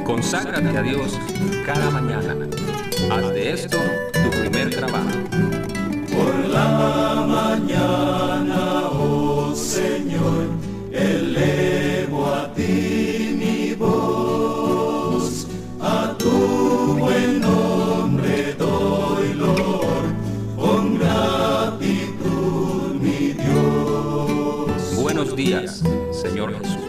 Conságrate a Dios cada mañana. Haz de esto tu primer trabajo. Por la mañana, oh Señor, elevo a ti mi voz. A tu buen nombre doy loor, con gratitud mi Dios. Buenos días, Señor Jesús.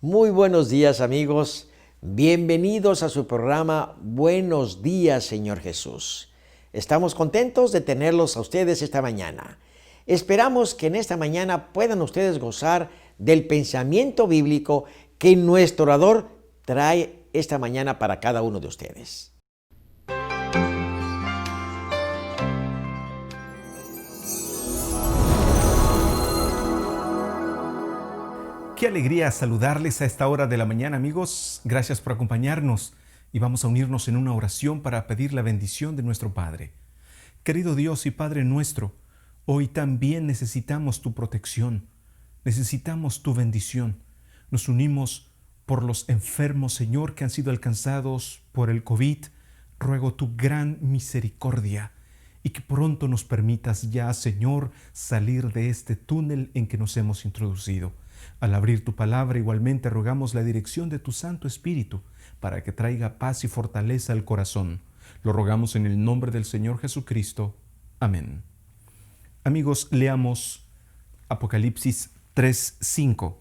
Muy buenos días, amigos. Bienvenidos a su programa Buenos días, Señor Jesús. Estamos contentos de tenerlos a ustedes esta mañana. Esperamos que en esta mañana puedan ustedes gozar del pensamiento bíblico que nuestro orador trae esta mañana para cada uno de ustedes. Qué alegría saludarles a esta hora de la mañana, amigos. Gracias por acompañarnos y vamos a unirnos en una oración para pedir la bendición de nuestro Padre. Querido Dios y Padre nuestro, hoy también necesitamos tu protección, necesitamos tu bendición. Nos unimos por los enfermos, Señor, que han sido alcanzados por el COVID. Ruego tu gran misericordia y que pronto nos permitas ya, Señor, salir de este túnel en que nos hemos introducido. Al abrir tu palabra, igualmente rogamos la dirección de tu Santo Espíritu para que traiga paz y fortaleza al corazón. Lo rogamos en el nombre del Señor Jesucristo. Amén. Amigos, leamos Apocalipsis 3:5.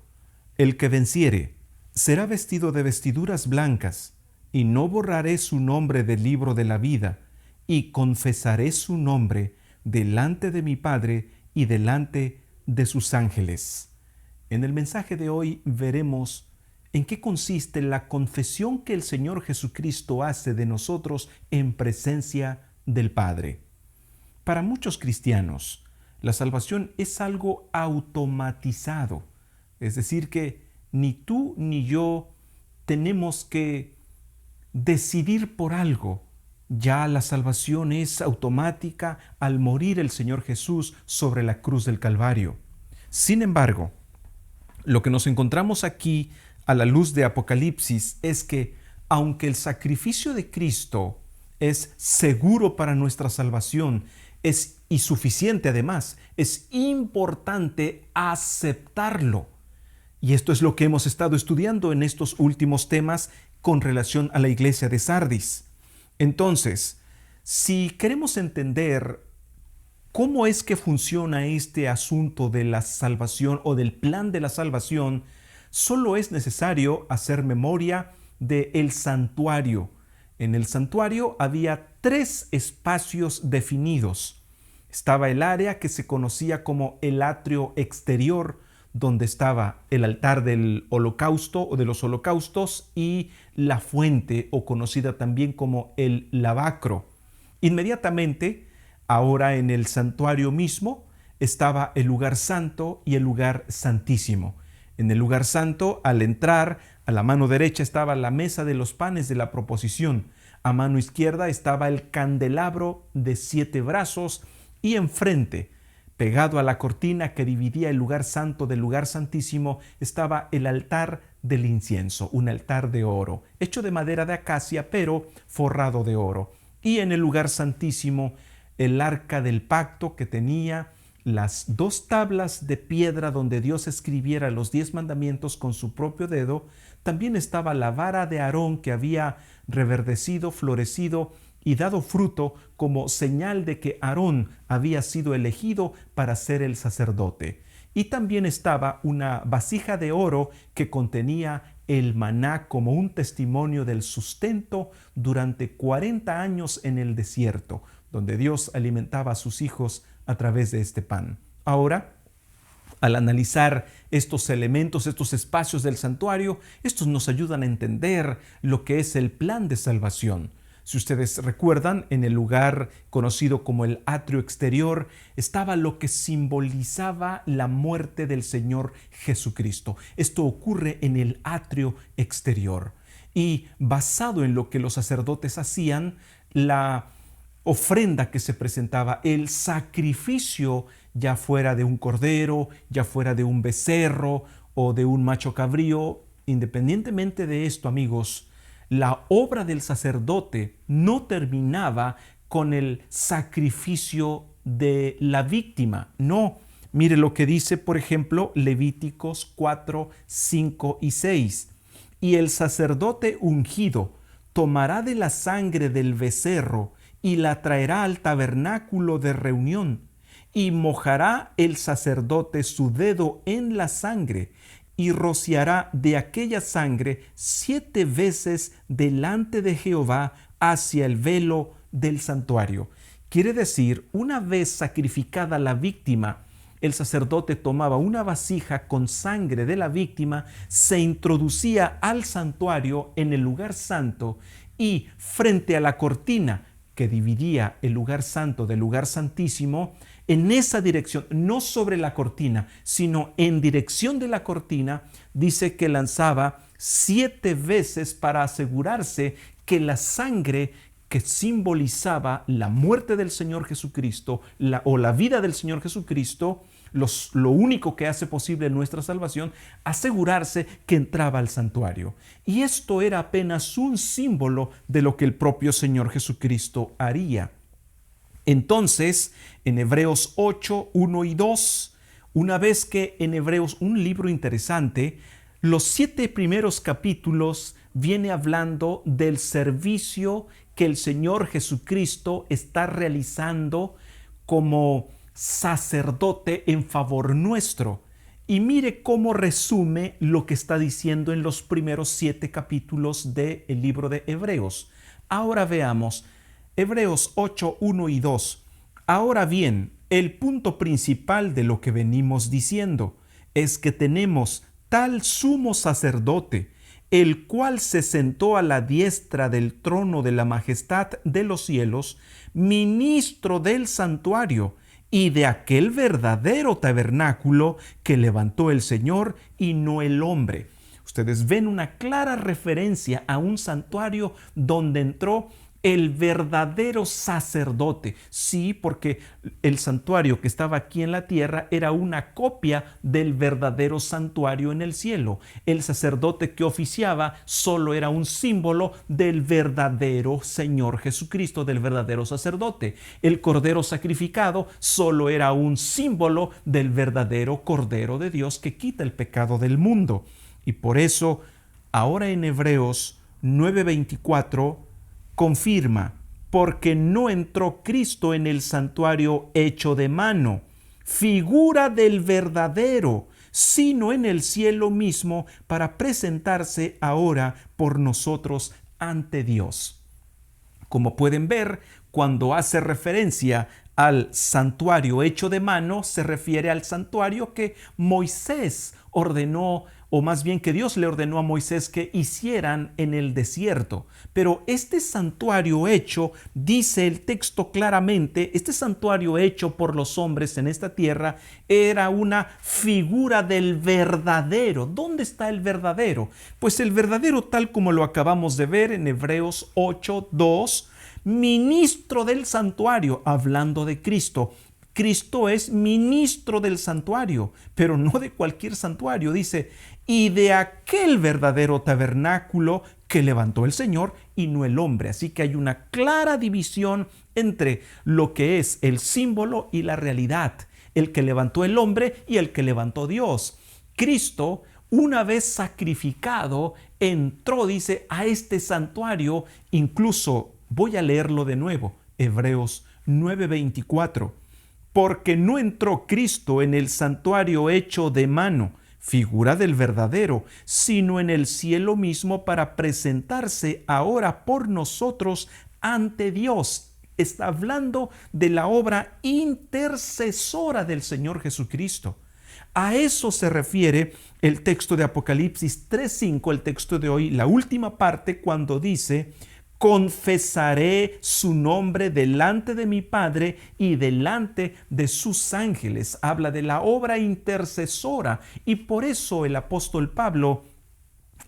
El que venciere será vestido de vestiduras blancas, y no borraré su nombre del libro de la vida, y confesaré su nombre delante de mi Padre y delante de sus ángeles. En el mensaje de hoy veremos en qué consiste la confesión que el Señor Jesucristo hace de nosotros en presencia del Padre. Para muchos cristianos, la salvación es algo automatizado, es decir, que ni tú ni yo tenemos que decidir por algo. Ya la salvación es automática al morir el Señor Jesús sobre la cruz del Calvario. Sin embargo, lo que nos encontramos aquí a la luz de Apocalipsis es que, aunque el sacrificio de Cristo es seguro para nuestra salvación, y suficiente además, es importante aceptarlo. Y esto es lo que hemos estado estudiando en estos últimos temas con relación a la iglesia de Sardis. Entonces, si queremos entender ¿cómo es que funciona este asunto de la salvación o del plan de la salvación? Solo es necesario hacer memoria del santuario. En el santuario había 3 espacios definidos. Estaba el área que se conocía como el atrio exterior, donde estaba el altar del holocausto o de los holocaustos y la fuente, o conocida también como el lavacro. Inmediatamente, ahora en el santuario mismo estaba el lugar santo y el lugar santísimo. En el lugar santo, al entrar, a la mano derecha estaba la mesa de los panes de la proposición. A mano izquierda estaba el candelabro de 7 brazos y enfrente, pegado a la cortina que dividía el lugar santo del lugar santísimo, estaba el altar del incienso, un altar de oro, hecho de madera de acacia, pero forrado de oro. Y en el lugar santísimo, el arca del pacto, que tenía las 2 tablas de piedra donde Dios escribiera los 10 mandamientos con su propio dedo. También estaba la vara de Aarón, que había reverdecido, florecido y dado fruto como señal de que Aarón había sido elegido para ser el sacerdote. Y también estaba una vasija de oro que contenía el maná como un testimonio del sustento durante 40 años en el desierto, donde Dios alimentaba a sus hijos a través de este pan. Ahora, al analizar estos elementos, estos espacios del santuario, estos nos ayudan a entender lo que es el plan de salvación. Si ustedes recuerdan, en el lugar conocido como el atrio exterior estaba lo que simbolizaba la muerte del Señor Jesucristo. Esto ocurre en el atrio exterior. Y basado en lo que los sacerdotes hacían, la ofrenda que se presentaba, el sacrificio, ya fuera de un cordero, ya fuera de un becerro o de un macho cabrío, independientemente de esto, amigos, la obra del sacerdote no terminaba con el sacrificio de la víctima. No, mire lo que dice, por ejemplo, Levíticos 4, 5 y 6. Y el sacerdote ungido tomará de la sangre del becerro y la traerá al tabernáculo de reunión, y mojará el sacerdote su dedo en la sangre, y rociará de aquella sangre 7 veces delante de Jehová hacia el velo del santuario. Quiere decir, una vez sacrificada la víctima, el sacerdote tomaba una vasija con sangre de la víctima, se introducía al santuario en el lugar santo y frente a la cortina que dividía el lugar santo del lugar santísimo, en esa dirección, no sobre la cortina, sino en dirección de la cortina, dice que lanzaba 7 veces para asegurarse que la sangre que simbolizaba la muerte del Señor Jesucristo o la vida del Señor Jesucristo, lo único que hace posible nuestra salvación, asegurarse que entraba al santuario. Y esto era apenas un símbolo de lo que el propio Señor Jesucristo haría. Entonces, en Hebreos 8, 1 y 2, una vez que en Hebreos, un libro interesante, los 7 primeros capítulos viene hablando del servicio que el Señor Jesucristo está realizando como sacerdote en favor nuestro. Y mire cómo resume lo que está diciendo en los primeros 7 capítulos del libro de Hebreos. Ahora veamos Hebreos 8, 1 y 2. Ahora bien, el punto principal de lo que venimos diciendo es que tenemos tal sumo sacerdote, el cual se sentó a la diestra del trono de la majestad de los cielos, ministro del santuario y de aquel verdadero tabernáculo que levantó el Señor y no el hombre. Ustedes ven una clara referencia a un santuario donde entró el verdadero sacerdote. Sí, porque el santuario que estaba aquí en la tierra era una copia del verdadero santuario en el cielo. El sacerdote que oficiaba solo era un símbolo del verdadero Señor Jesucristo, del verdadero sacerdote. El cordero sacrificado solo era un símbolo del verdadero Cordero de Dios que quita el pecado del mundo. Y por eso, ahora en Hebreos 9:24, confirma, porque no entró Cristo en el santuario hecho de mano, figura del verdadero, sino en el cielo mismo, para presentarse ahora por nosotros ante Dios. Como pueden ver, cuando hace referencia al santuario hecho de mano, se refiere al santuario que Moisés ordenó, o más bien que Dios le ordenó a Moisés que hicieran en el desierto. Pero este santuario hecho, dice el texto claramente, este santuario hecho por los hombres en esta tierra era una figura del verdadero. ¿Dónde está el verdadero? Pues el verdadero, tal como lo acabamos de ver en Hebreos 8:2, ministro del santuario, hablando de Cristo. Cristo es ministro del santuario, pero no de cualquier santuario. Dice, y de aquel verdadero tabernáculo que levantó el Señor y no el hombre. Así que hay una clara división entre lo que es el símbolo y la realidad. El que levantó el hombre y el que levantó Dios. Cristo, una vez sacrificado, entró, dice, a este santuario. Incluso, voy a leerlo de nuevo, Hebreos 9:24. Porque no entró Cristo en el santuario hecho de mano, figura del verdadero, sino en el cielo mismo para presentarse ahora por nosotros ante Dios. Está hablando de la obra intercesora del Señor Jesucristo. A eso se refiere el texto de Apocalipsis 3:5, el texto de hoy, la última parte, cuando dice: confesaré su nombre delante de mi Padre y delante de sus ángeles. Habla de la obra intercesora, y por eso el apóstol Pablo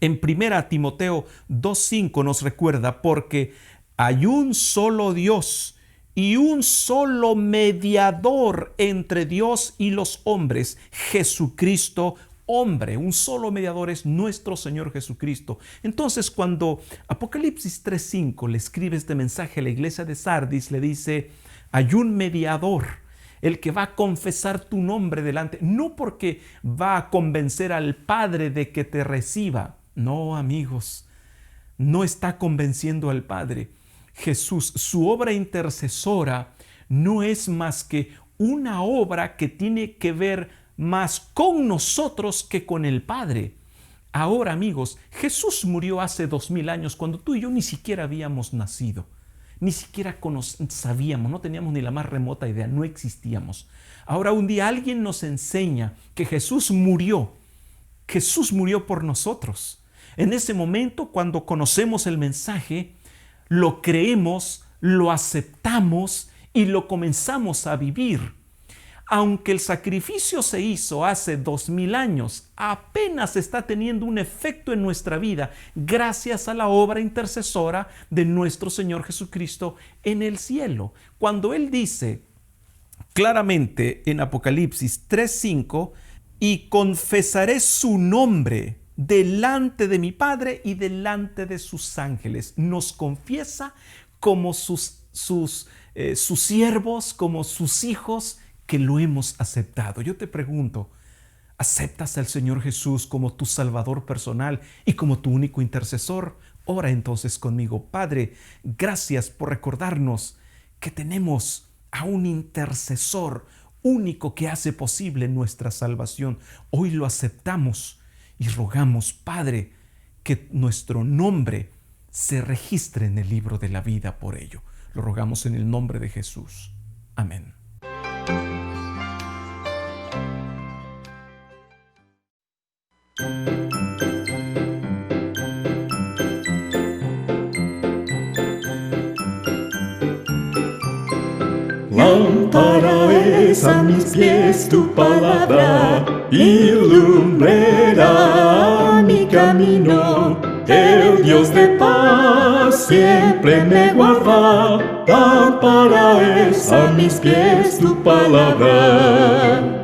en 1 Timoteo 2:5 nos recuerda: porque hay un solo Dios y un solo mediador entre Dios y los hombres, Jesucristo, hombre, un solo mediador es nuestro Señor Jesucristo. Entonces, cuando Apocalipsis 3:5 le escribe este mensaje a la iglesia de Sardis, le dice: hay un mediador, el que va a confesar tu nombre delante, no porque va a convencer al Padre de que te reciba. No, amigos, no está convenciendo al Padre. Jesús, su obra intercesora, no es más que una obra que tiene que ver más con nosotros que con el Padre. Ahora, amigos, Jesús murió hace 2000 años cuando tú y yo ni siquiera habíamos nacido. Ni siquiera sabíamos, no teníamos ni la más remota idea, no existíamos. Ahora un día alguien nos enseña que Jesús murió por nosotros. En ese momento, cuando conocemos el mensaje, lo creemos, lo aceptamos y lo comenzamos a vivir. Aunque el sacrificio se hizo hace 2000 años, apenas está teniendo un efecto en nuestra vida gracias a la obra intercesora de nuestro Señor Jesucristo en el cielo. Cuando Él dice claramente en Apocalipsis 3:5, y confesaré su nombre delante de mi Padre y delante de sus ángeles, nos confiesa como sus siervos, como sus hijos, que lo hemos aceptado. Yo te pregunto, ¿aceptas al Señor Jesús como tu Salvador personal y como tu único intercesor? Ora entonces conmigo. Padre, gracias por recordarnos que tenemos a un intercesor único que hace posible nuestra salvación. Hoy lo aceptamos y rogamos, Padre, que nuestro nombre se registre en el libro de la vida por ello. Lo rogamos en el nombre de Jesús. Amén. Lámpara es a mis pies tu palabra y lumbrera mi camino. El Dios de paz siempre me guarda. Lámpara es a mis pies tu palabra.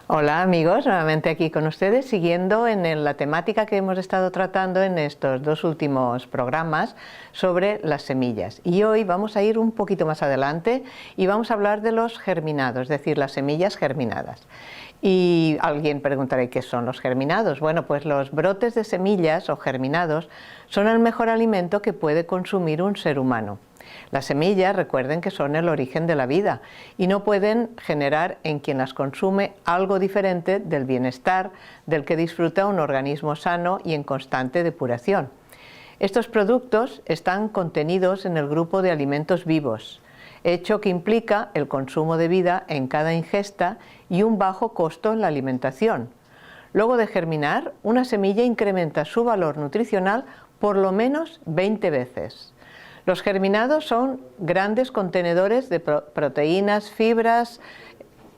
Hola amigos, nuevamente aquí con ustedes, siguiendo en la temática que hemos estado tratando en estos 2 últimos programas sobre las semillas. Y hoy vamos a ir un poquito más adelante y vamos a hablar de los germinados, es decir, las semillas germinadas. Y alguien preguntará, ¿qué son los germinados? Bueno, pues los brotes de semillas o germinados son el mejor alimento que puede consumir un ser humano. Las semillas, recuerden que son el origen de la vida y no pueden generar en quien las consume algo diferente del bienestar del que disfruta un organismo sano y en constante depuración. Estos productos están contenidos en el grupo de alimentos vivos, hecho que implica el consumo de vida en cada ingesta y un bajo costo en la alimentación. Luego de germinar, una semilla incrementa su valor nutricional por lo menos 20 veces. Los germinados son grandes contenedores de proteínas, fibras,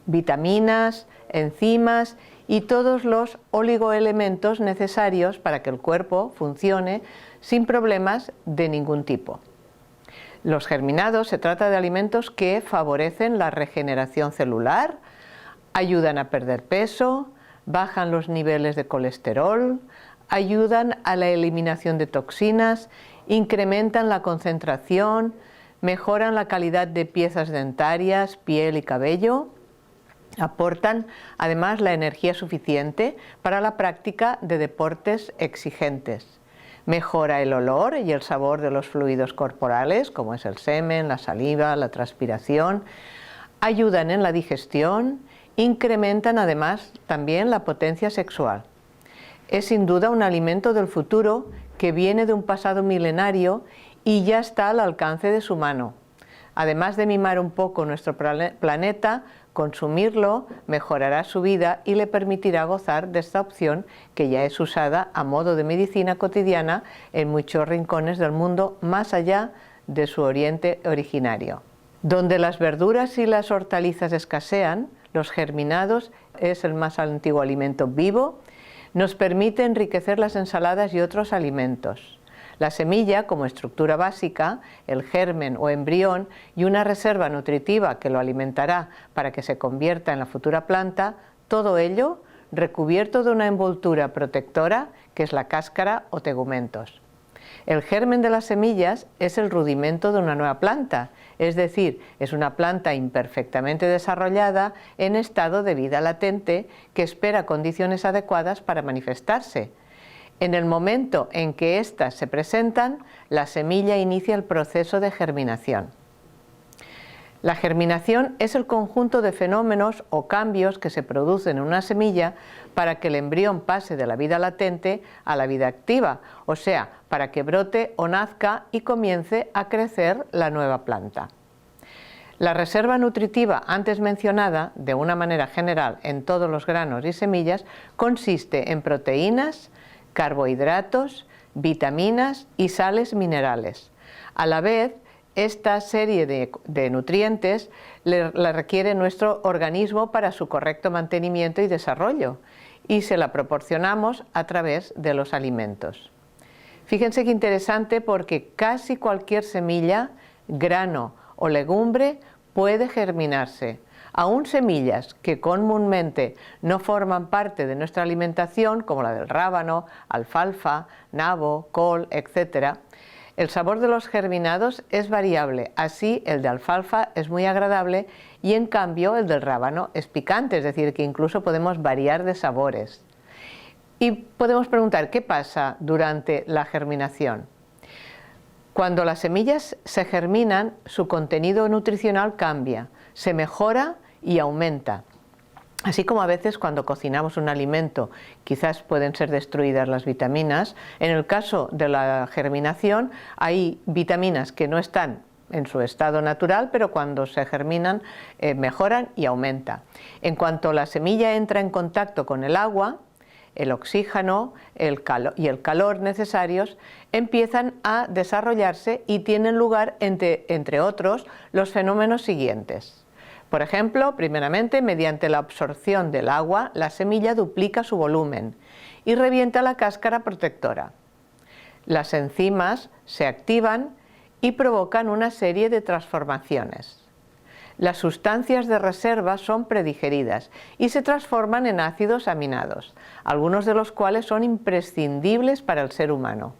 vitaminas, enzimas y todos los oligoelementos necesarios para que el cuerpo funcione sin problemas de ningún tipo. Los germinados se trata de alimentos que favorecen la regeneración celular, ayudan a perder peso, bajan los niveles de colesterol, ayudan a la eliminación de toxinas, incrementan la concentración, mejoran la calidad de piezas dentarias, piel y cabello, aportan además la energía suficiente para la práctica de deportes exigentes. Mejora el olor y el sabor de los fluidos corporales, como es el semen, la saliva, la transpiración, ayudan en la digestión, incrementan además también la potencia sexual. Es sin duda un alimento del futuro que viene de un pasado milenario y ya está al alcance de su mano. Además de mimar un poco nuestro planeta, consumirlo mejorará su vida y le permitirá gozar de esta opción que ya es usada a modo de medicina cotidiana en muchos rincones del mundo más allá de su oriente originario. Donde las verduras y las hortalizas escasean, los germinados es el más antiguo alimento vivo. Nos permite enriquecer las ensaladas y otros alimentos. La semilla, como estructura básica, el germen o embrión y una reserva nutritiva que lo alimentará para que se convierta en la futura planta, todo ello recubierto de una envoltura protectora que es la cáscara o tegumentos. El germen de las semillas es el rudimento de una nueva planta, es decir, es una planta imperfectamente desarrollada en estado de vida latente que espera condiciones adecuadas para manifestarse. En el momento en que éstas se presentan, la semilla inicia el proceso de germinación. La germinación es el conjunto de fenómenos o cambios que se producen en una semilla para que el embrión pase de la vida latente a la vida activa, o sea, para que brote o nazca y comience a crecer la nueva planta. La reserva nutritiva antes mencionada, de una manera general en todos los granos y semillas, consiste en proteínas, carbohidratos, vitaminas y sales minerales. A la vez, esta serie de nutrientes la requiere nuestro organismo para su correcto mantenimiento y desarrollo, y se la proporcionamos a través de los alimentos. Fíjense qué interesante, porque casi cualquier semilla, grano o legumbre puede germinarse. Aún semillas que comúnmente no forman parte de nuestra alimentación, como la del rábano, alfalfa, nabo, col, etc., el sabor de los germinados es variable, así el de alfalfa es muy agradable y en cambio el del rábano es picante, es decir, que incluso podemos variar de sabores. Y podemos preguntar, ¿qué pasa durante la germinación? Cuando las semillas se germinan, su contenido nutricional cambia, se mejora y aumenta. Así como a veces cuando cocinamos un alimento quizás pueden ser destruidas las vitaminas, en el caso de la germinación hay vitaminas que no están en su estado natural, pero cuando se germinan mejoran y aumenta. En cuanto la semilla entra en contacto con el agua, el oxígeno y el calor necesarios empiezan a desarrollarse y tienen lugar, entre otros, los fenómenos siguientes. Por ejemplo, primeramente, mediante la absorción del agua, la semilla duplica su volumen y revienta la cáscara protectora. Las enzimas se activan y provocan una serie de transformaciones. Las sustancias de reserva son predigeridas y se transforman en ácidos aminados, algunos de los cuales son imprescindibles para el ser humano.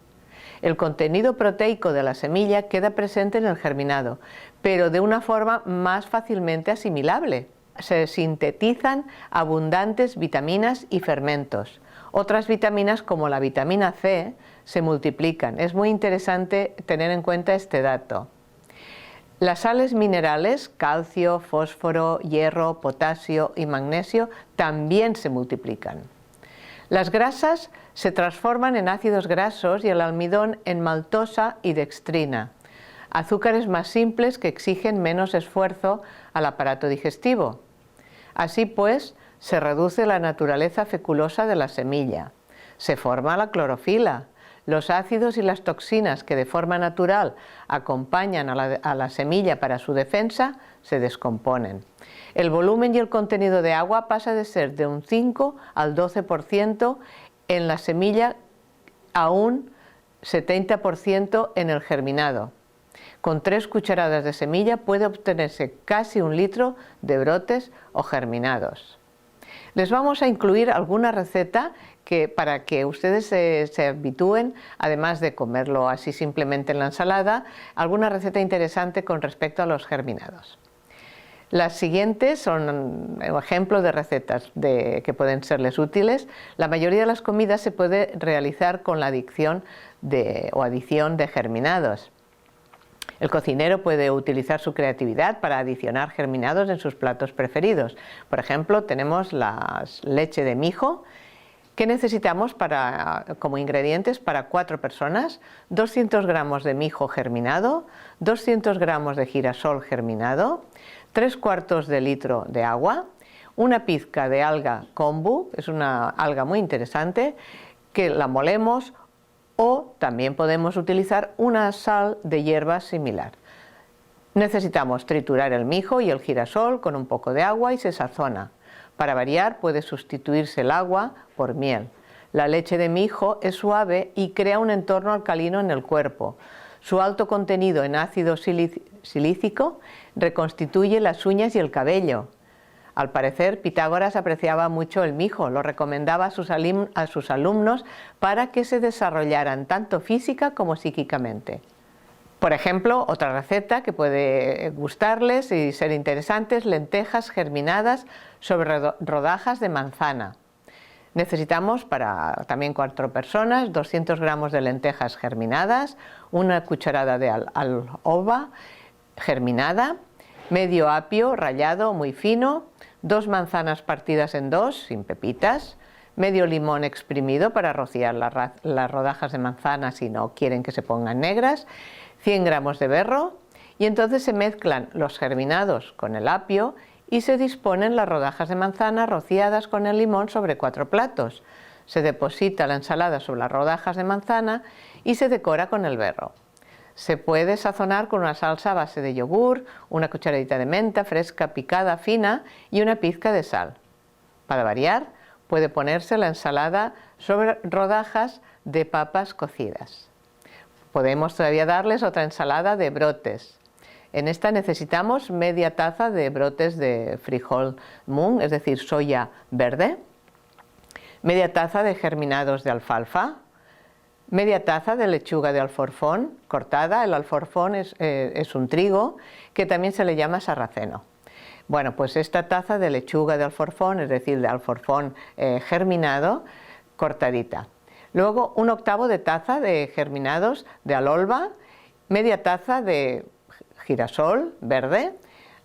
El contenido proteico de la semilla queda presente en el germinado, pero de una forma más fácilmente asimilable. Se sintetizan abundantes vitaminas y fermentos. Otras vitaminas, como la vitamina C, se multiplican. Es muy interesante tener en cuenta este dato. Las sales minerales, calcio, fósforo, hierro, potasio y magnesio, también se multiplican. Las grasas se transforman en ácidos grasos y el almidón en maltosa y dextrina, azúcares más simples que exigen menos esfuerzo al aparato digestivo. Así pues, se reduce la naturaleza feculosa de la semilla, se forma la clorofila, los ácidos y las toxinas que de forma natural acompañan a la semilla para su defensa se descomponen. El volumen y el contenido de agua pasa de ser de un 5 al 12% en la semilla a un 70% en el germinado. Con 3 cucharadas de semilla puede obtenerse casi 1 litro de brotes o germinados. Les vamos a incluir alguna receta para que ustedes se habitúen, además de comerlo así simplemente en la ensalada, alguna receta interesante con respecto a los germinados. Las siguientes son ejemplos de recetas que pueden serles útiles. La mayoría de las comidas se puede realizar con la adición de germinados. El cocinero puede utilizar su creatividad para adicionar germinados en sus platos preferidos. Por ejemplo, tenemos la leche de mijo, que necesitamos como ingredientes para 4 personas: 200 gramos de mijo germinado, 200 gramos de girasol germinado, 3/4 de litro de agua, una pizca de alga kombu, es una alga muy interesante, que la molemos, o también podemos utilizar una sal de hierbas similar. Necesitamos triturar el mijo y el girasol con un poco de agua y se sazona. Para variar, puede sustituirse el agua por miel. La leche de mijo es suave y crea un entorno alcalino en el cuerpo. Su alto contenido en ácido silícico reconstituye las uñas y el cabello. Al parecer, Pitágoras apreciaba mucho el mijo, lo recomendaba a sus alumnos para que se desarrollaran tanto física como psíquicamente. Por ejemplo, otra receta que puede gustarles y ser interesante es lentejas germinadas sobre rodajas de manzana. Necesitamos para también 4 personas 200 gramos de lentejas germinadas, una cucharada de albahaca germinada, medio apio rallado muy fino, 2 manzanas partidas en 2 sin pepitas, medio limón exprimido para rociar las rodajas de manzana si no quieren que se pongan negras, 100 gramos de berro, y entonces se mezclan los germinados con el apio y se disponen las rodajas de manzana rociadas con el limón sobre 4 platos. Se deposita la ensalada sobre las rodajas de manzana y se decora con el berro. Se puede sazonar con una salsa a base de yogur, una cucharadita de menta fresca picada fina y una pizca de sal. Para variar, puede ponerse la ensalada sobre rodajas de papas cocidas. Podemos todavía darles otra ensalada de brotes. En esta necesitamos media taza de brotes de frijol mung, es decir, soya verde, media taza de germinados de alfalfa, media taza de lechuga de alforfón cortada. El alforfón es un trigo que también se le llama sarraceno. Bueno, pues esta taza de lechuga de alforfón, es decir, de alforfón germinado, cortadita. Luego 1/8 de taza de germinados de alolva, media taza de girasol verde,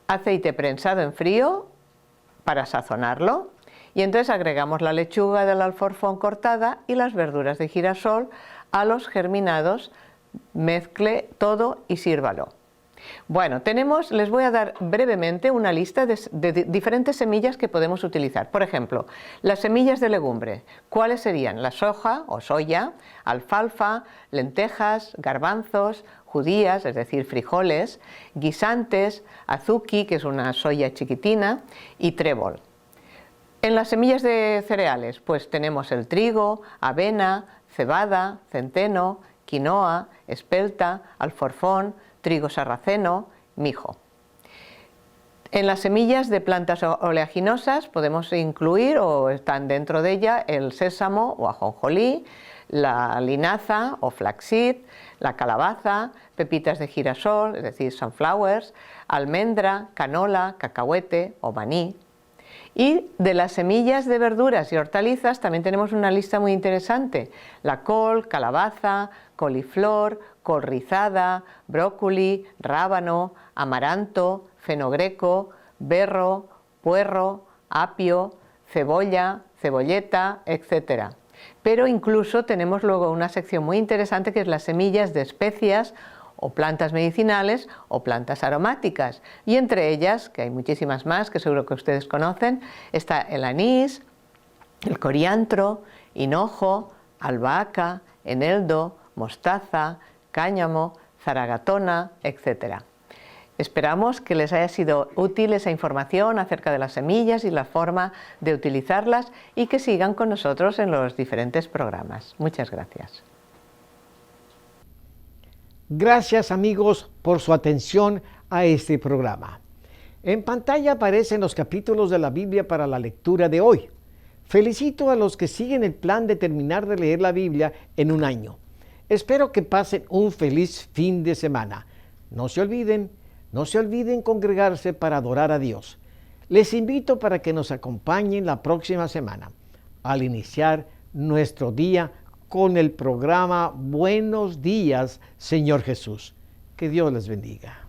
aceite prensado en frío para sazonarlo. Y entonces agregamos la lechuga del alforfón cortada y las verduras de girasol a los germinados, mezcle todo y sírvalo. Bueno, les voy a dar brevemente una lista de diferentes semillas que podemos utilizar. Por ejemplo, las semillas de legumbre. ¿Cuáles serían? La soja o soya, alfalfa, lentejas, garbanzos, judías, es decir, frijoles, guisantes, azuki, que es una soya chiquitina, y trébol. En las semillas de cereales, pues tenemos el trigo, avena, cebada, centeno, quinoa, espelta, alforfón, trigo sarraceno, mijo. En las semillas de plantas oleaginosas podemos incluir, o están dentro de ella, el sésamo o ajonjolí, la linaza o flaxseed, la calabaza, pepitas de girasol, es decir, sunflowers, almendra, canola, cacahuete o maní. Y de las semillas de verduras y hortalizas también tenemos una lista muy interesante: la col, calabaza, coliflor, col rizada, brócoli, rábano, amaranto, fenogreco, berro, puerro, apio, cebolla, cebolleta, etc. Pero incluso tenemos luego una sección muy interesante que es las semillas de especias o plantas medicinales o plantas aromáticas, y entre ellas, que hay muchísimas más que seguro que ustedes conocen, está el anís, el coriandro, hinojo, albahaca, eneldo, mostaza, cáñamo, zaragatona, etc. Esperamos que les haya sido útil esa información acerca de las semillas y la forma de utilizarlas, y que sigan con nosotros en los diferentes programas. Muchas gracias. Gracias, amigos, por su atención a este programa. En pantalla aparecen los capítulos de la Biblia para la lectura de hoy. Felicito a los que siguen el plan de terminar de leer la Biblia en un año. Espero que pasen un feliz fin de semana. No se olviden congregarse para adorar a Dios. Les invito para que nos acompañen la próxima semana al iniciar nuestro día con el programa Buenos Días, Señor Jesús. Que Dios les bendiga.